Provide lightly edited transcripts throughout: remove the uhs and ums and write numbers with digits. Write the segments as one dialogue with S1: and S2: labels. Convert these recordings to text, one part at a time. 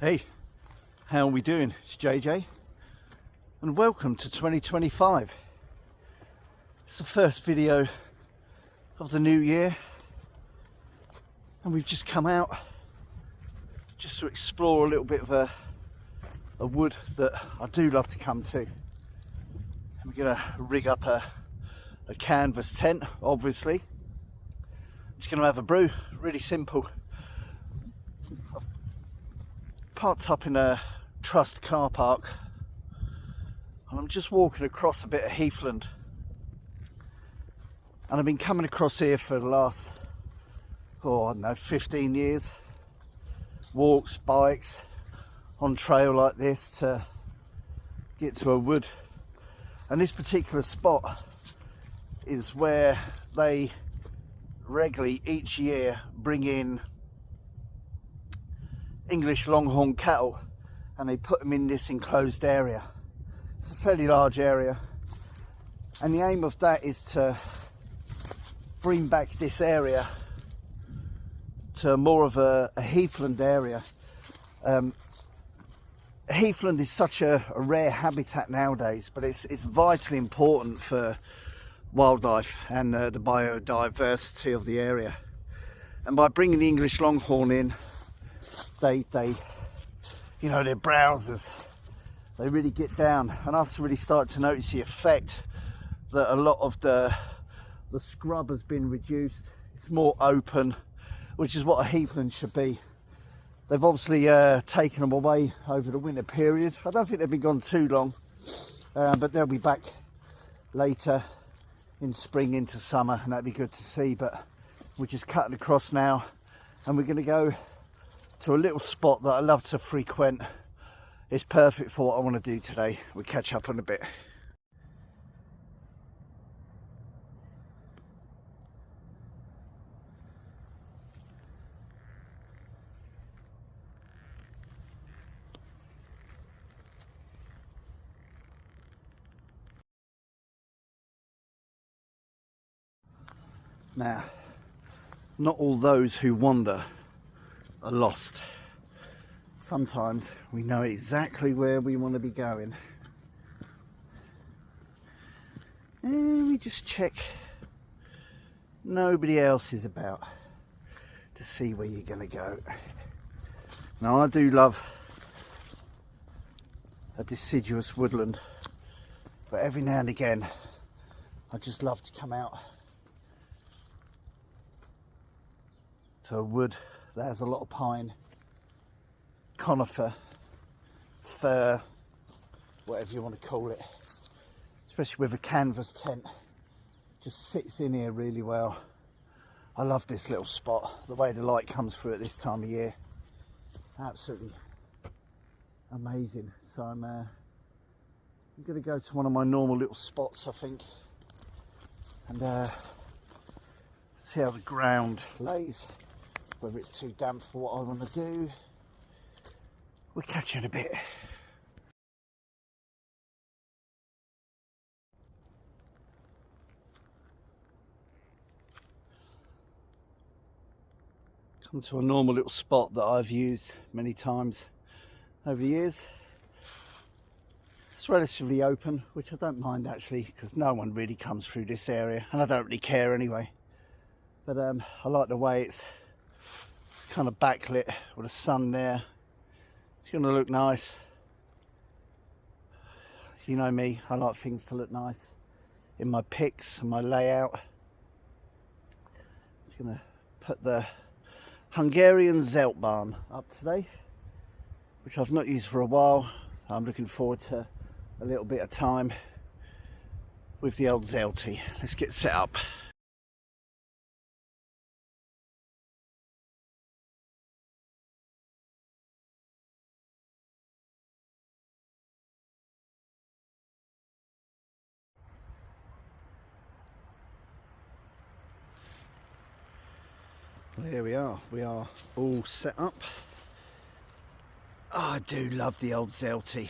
S1: Hey, how are we doing? It's JJ and welcome to 2025. It's the first video of the new year and we've just come out just to explore a little bit of a wood that I do love to come to. And we're going to rig up a canvas tent, obviously. Just going to have a brew, really simple. Parked up in a trust car park and I'm just walking across a bit of heathland, and I've been coming across here for the last, I don't know, 15 years. Walks, bikes, on trail like this to get to a wood. And this particular spot is where they regularly each year bring in English longhorn cattle and they put them in this enclosed area. It's a fairly large area and the aim of that is to bring back this area to more of a heathland area. Heathland is such a rare habitat nowadays, but it's vitally important for wildlife and the biodiversity of the area. And by bringing the English longhorn in, they you know, they're browsers. They really get down, and I've really started to notice the effect that a lot of the scrub has been reduced. It's more open, which is what a heathland should be. They've obviously taken them away over the winter period. I don't think they've been gone too long, but they'll be back later in spring into summer, and that'd be good to see. But we're just cutting across now and we're going to go to a little spot that I love to frequent. It's perfect for what I want to do today. We'll catch up in a bit. Now, not all those who wander are lost. Sometimes we know exactly where we want to be going. And we just check nobody else is about to see where you're going to go. Now, I do love a deciduous woodland, but every now and again I just love to come out to a wood that has a lot of pine, conifer, fir, whatever you want to call it, especially with a canvas tent. Just sits in here really well. I love this little spot, the way the light comes through at this time of year, absolutely amazing. So I'm going to go to one of my normal little spots, I think, and see how the ground lays, whether it's too damp for what I want to do. We'll catch you in a bit. Come to a normal little spot that I've used many times over the years. It's relatively open, which I don't mind actually, because no one really comes through this area and I don't really care anyway. But I like the way it's kind of backlit with the sun there. It's going to look nice. You know me, I like things to look nice in my pics and my layout. Just going to put the Hungarian Zeltbahn up today, which I've not used for a while. I'm looking forward to a little bit of time with the old Zelty. Let's get set up. There we are all set up. Oh, I do love the old Zelty.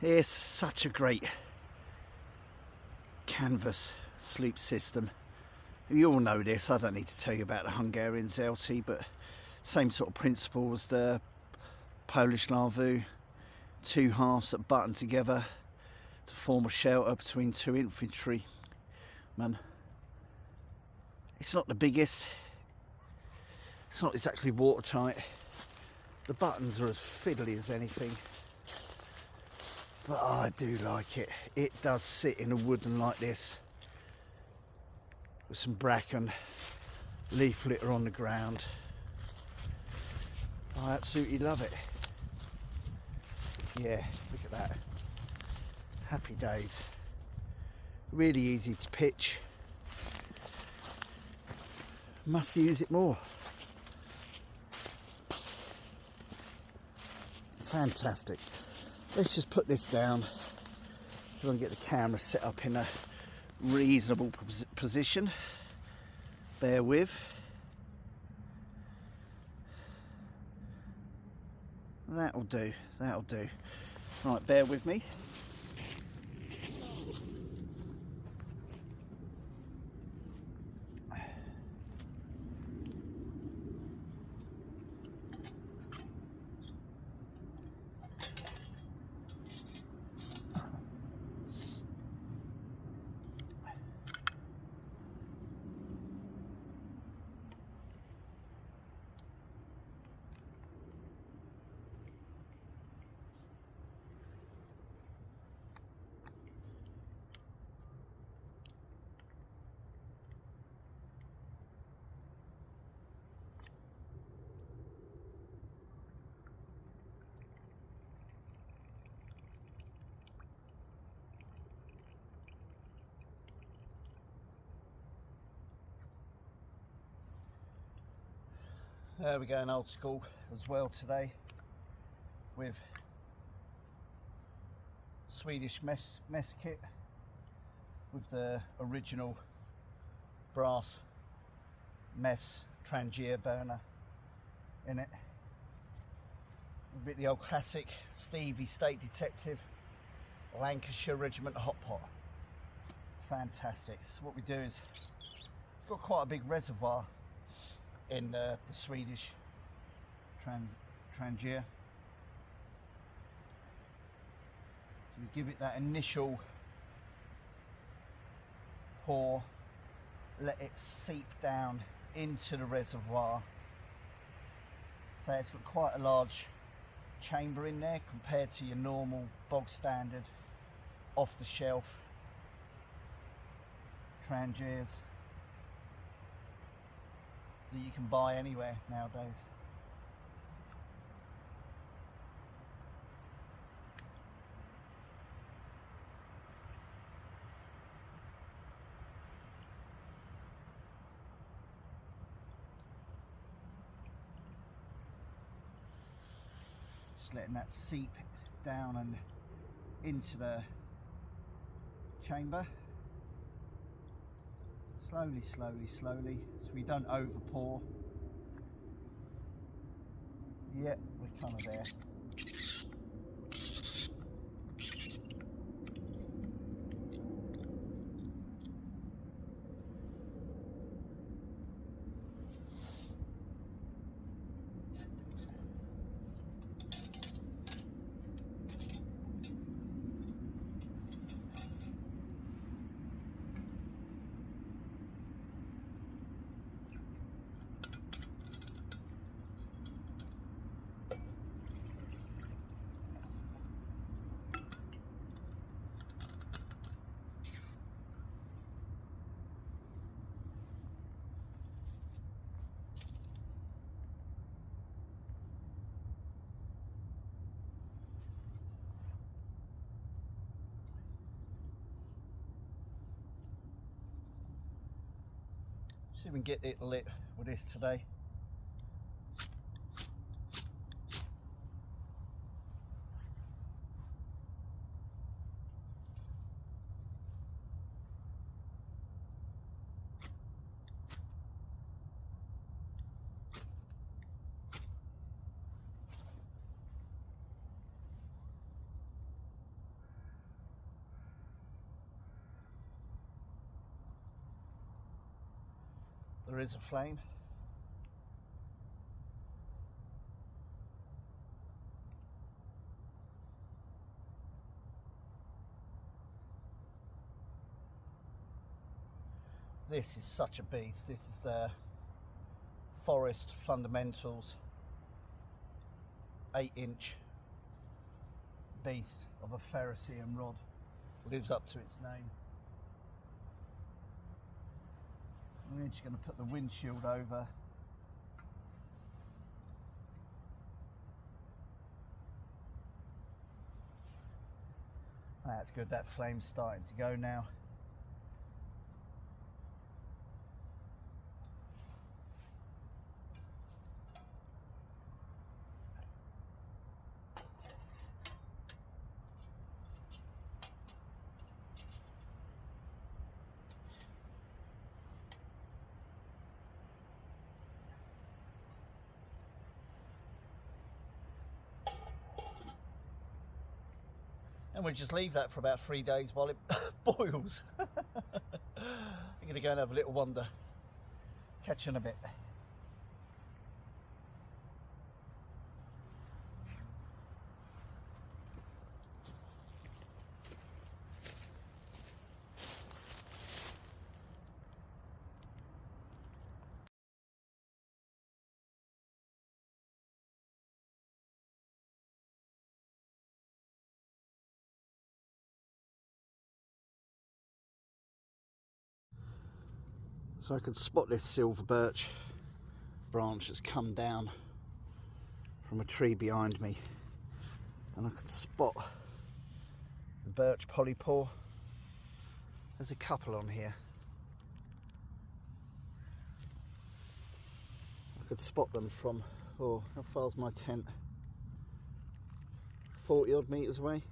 S1: It's such a great canvas sleep system. You all know this, I don't need to tell you about the Hungarian Zeltbahn, but same sort of principle as the Polish larvae, two halves that button together to form a shelter between two infantry men. It's not the biggest, it's not exactly watertight, the buttons are as fiddly as anything, but I do like it. It does sit in a woodland like this with some bracken, leaf litter on the ground. I absolutely love it. Yeah, look at that. Happy days. Really easy to pitch. Must use it more. Fantastic. Let's just put this down so I can get the camera set up in a reasonable position. Bear with. That'll do, that'll do. Right, bear with me. We're going old school as well today with Swedish mess kit with the original brass meths Trangia burner in it. A bit the old classic Stevie State Detective Lancashire Regiment hot pot. Fantastic. So what we do is, it's got quite a big reservoir in the Swedish Trangia. So we give it that initial pour, let it seep down into the reservoir. So it's got quite a large chamber in there compared to your normal bog standard off the shelf Trangias that you can buy anywhere nowadays. Just letting that seep down and into the chamber. Slowly, slowly, slowly, so we don't over pour. Yeah, we're kind of there. See if we can get it lit with this today. There is a flame. This is such a beast. This is the Forest Fundamentals 8-inch beast of a ferrocerium rod. Lives up to its name. I'm just going to put the windshield over. That's good, that flame's starting to go now. And we'll just leave that for about 3 days while it boils. I'm going to go and have a little wander. Catch you in a bit. So I could spot this silver birch branch that's come down from a tree behind me, and I could spot the Birch Polypore. There's a couple on here. I could spot them from, oh, how far's my tent? 40 odd metres away.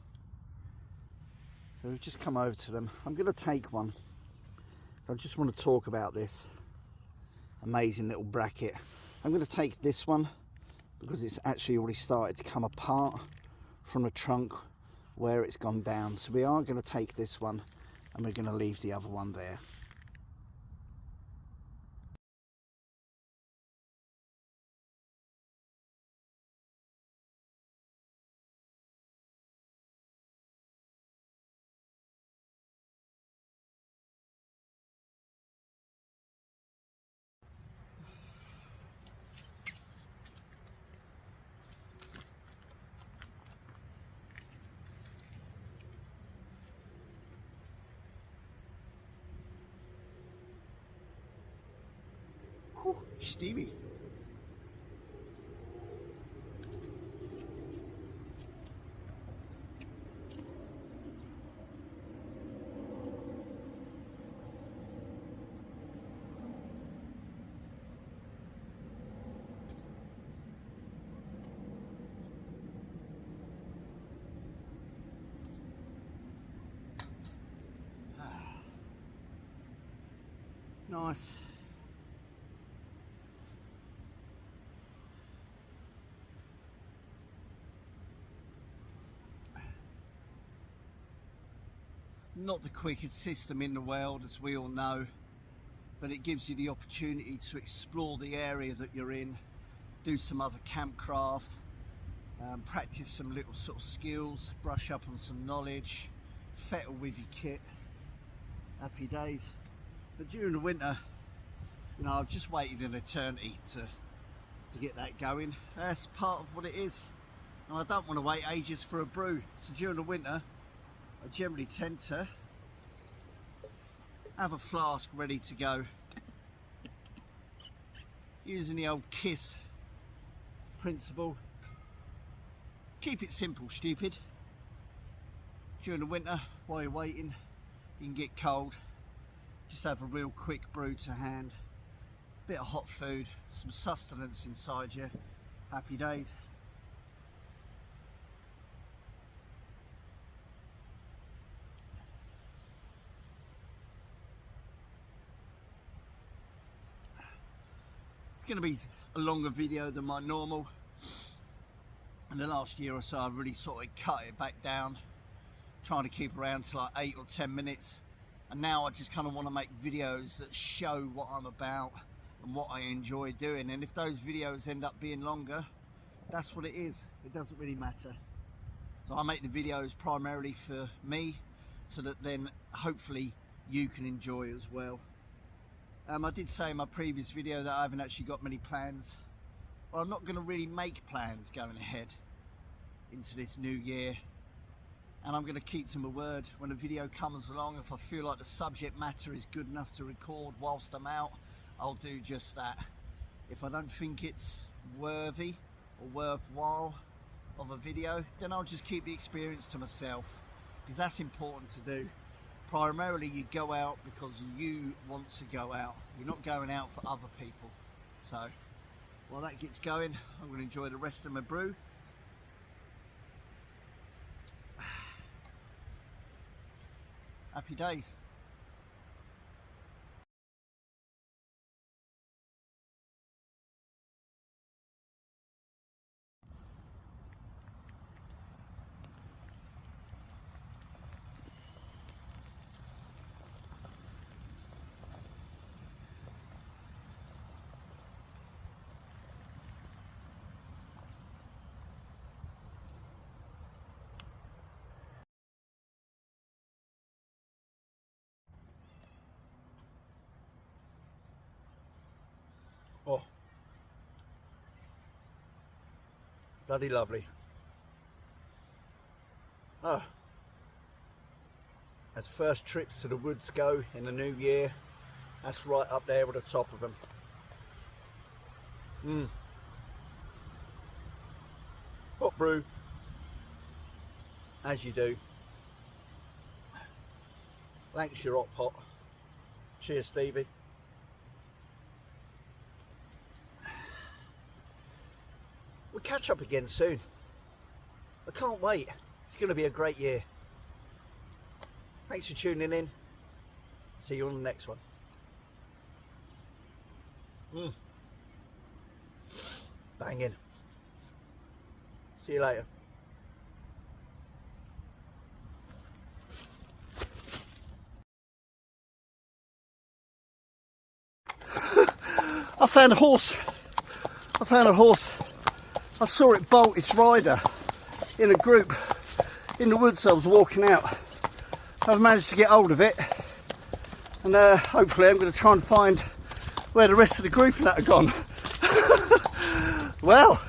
S1: So we've just come over to them. I'm going to take one. I just want to talk about this amazing little bracket. I'm going to take this one because it's actually already started to come apart from the trunk where it's gone down. So we are going to take this one and we're going to leave the other one there. Whew, Stevie. Nice. Not the quickest system in the world, as we all know, but it gives you the opportunity to explore the area that you're in, do some other campcraft, practice some little sort of skills, brush up on some knowledge, fettle with your kit. Happy days. But during the winter, you know, I've just waited an eternity to get that going. That's part of what it is, and I don't want to wait ages for a brew. So during the winter, I generally tend to have a flask ready to go, using the old KISS principle. Keep it simple, stupid. During the winter, while you're waiting, you can get cold. Just have a real quick brew to hand, bit of hot food, some sustenance inside you. Happy days. It's going to be a longer video than my normal. In the last year or so, I've really sort of cut it back down, trying to keep around to like 8 or 10 minutes. And now I just kind of want to make videos that show what I'm about and what I enjoy doing. And if those videos end up being longer, that's what it is. It doesn't really matter. So I make the videos primarily for me, so that then hopefully you can enjoy as well. I did say in my previous video that I haven't actually got many plans. Well, I'm not going to really make plans going ahead into this new year, and I'm going to keep to my word. When a video comes along, if I feel like the subject matter is good enough to record whilst I'm out, I'll do just that. If I don't think it's worthy or worthwhile of a video, then I'll just keep the experience to myself, because that's important to do. Primarily you go out because you want to go out. You're not going out for other people. So while that gets going, I'm going to enjoy the rest of my brew. Happy days. Oh, bloody lovely. Oh, as first trips to the woods go in the new year, that's right up there with the top of them. Hot brew, as you do. Lancashire hot pot. Cheers, Stevie. We'll catch up again soon. I can't wait. It's going to be a great year. Thanks for tuning in. See you on the next one. Banging. See you later. I found a horse. I saw it bolt its rider in a group in the woods. I was walking out. I've managed to get hold of it, and hopefully I'm going to try and find where the rest of the group and that are gone. Well,